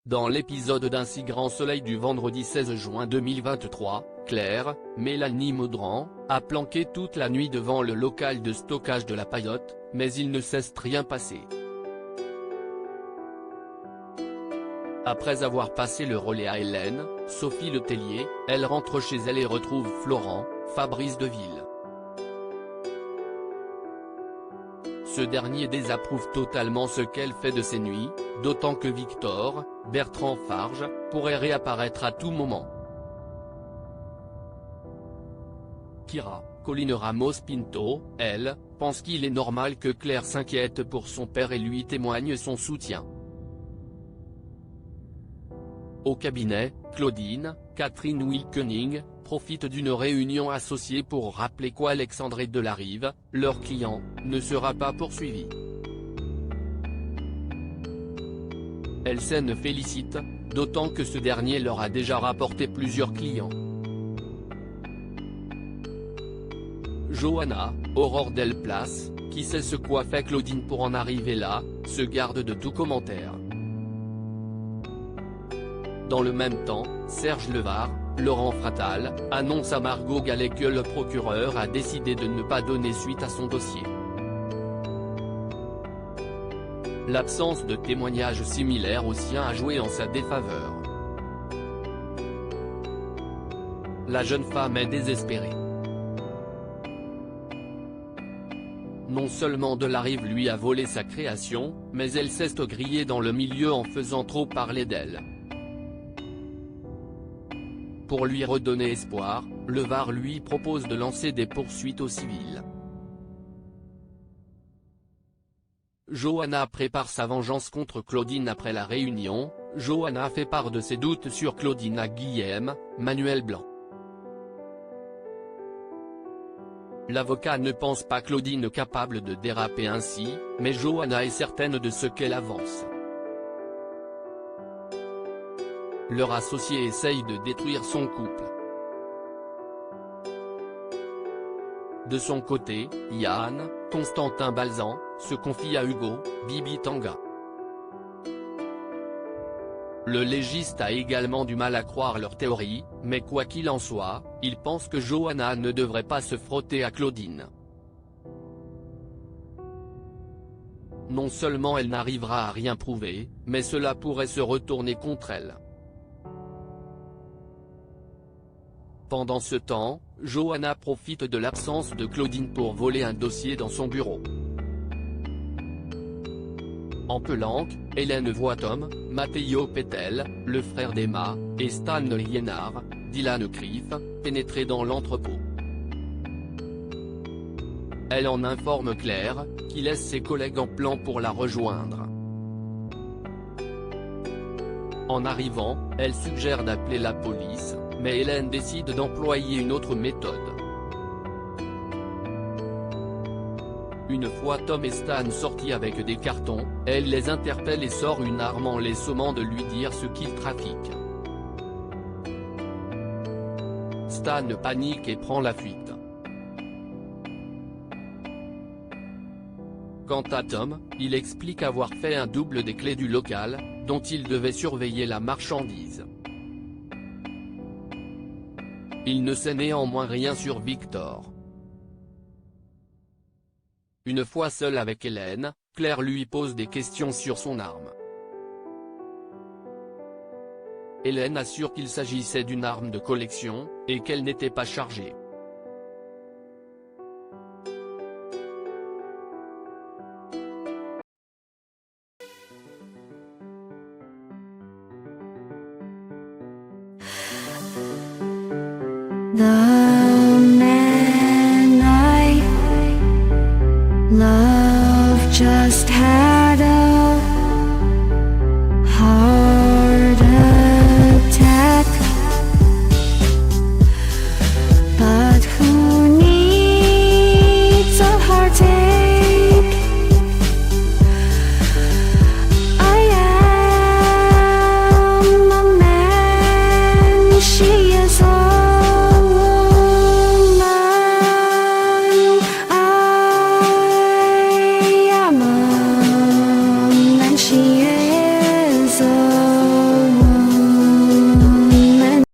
Dans l'épisode d'Un si grand soleil du vendredi 16 juin 2023, Claire, Mélanie Maudran, a planqué toute la nuit devant le local de stockage de la Paillote, mais il ne cesse rien passer. Après avoir passé le relais à Hélène, Sophie Letellier, elle rentre chez elle et retrouve Florent, Fabrice Deville. Ce dernier désapprouve totalement ce qu'elle fait de ces nuits, d'autant que Victor, Bertrand Farge, pourrait réapparaître à tout moment. Kira, Colline Ramos-Pinto, elle, pense qu'il est normal que Claire s'inquiète pour son père et lui témoigne son soutien. Au cabinet, Claudine, Catherine Wilkening, profite d'une réunion associée pour rappeler qu'Alexandre Delarive, leur client, ne sera pas poursuivi. Elle s'en félicite, d'autant que ce dernier leur a déjà rapporté plusieurs clients. Johanna, Aurore Delplace, qui sait ce qu'a fait Claudine pour en arriver là, se garde de tout commentaire. Dans le même temps, Serge Levard, Laurent Fratal, annonce à Margot Gallet que le procureur a décidé de ne pas donner suite à son dossier. L'absence de témoignages similaires aux siens a joué en sa défaveur. La jeune femme est désespérée. Non seulement Delarive lui a volé sa création, mais elle s'est grillée dans le milieu en faisant trop parler d'elle. Pour lui redonner espoir, Levard lui propose de lancer des poursuites au civil. Johanna prépare sa vengeance contre Claudine. Après la réunion, Johanna fait part de ses doutes sur Claudine à Guillaume, Manuel Blanc. L'avocat ne pense pas Claudine capable de déraper ainsi, mais Johanna est certaine de ce qu'elle avance. Leur associé essaye de détruire son couple. De son côté, Yann, Constantin Balzan, se confie à Hugo, Bibi Tanga. Le légiste a également du mal à croire leur théorie, mais quoi qu'il en soit, il pense que Johanna ne devrait pas se frotter à Claudine. Non seulement elle n'arrivera à rien prouver, mais cela pourrait se retourner contre elle. Pendant ce temps, Johanna profite de l'absence de Claudine pour voler un dossier dans son bureau. En Pelanque, Hélène voit Tom, Matteo Pettel, le frère d'Emma, et Stan Liénard, Dylan Criff, pénétrer dans l'entrepôt. Elle en informe Claire, qui laisse ses collègues en plan pour la rejoindre. En arrivant, elle suggère d'appeler la police, mais Hélène décide d'employer une autre méthode. Une fois Tom et Stan sortis avec des cartons, elle les interpelle et sort une arme en les sommant de lui dire ce qu'ils trafiquent. Stan panique et prend la fuite. Quant à Tom, il explique avoir fait un double des clés du local, dont il devait surveiller la marchandise. Il ne sait néanmoins rien sur Victor. Une fois seule avec Hélène, Claire lui pose des questions sur son arme. Hélène assure qu'il s'agissait d'une arme de collection, et qu'elle n'était pas chargée. The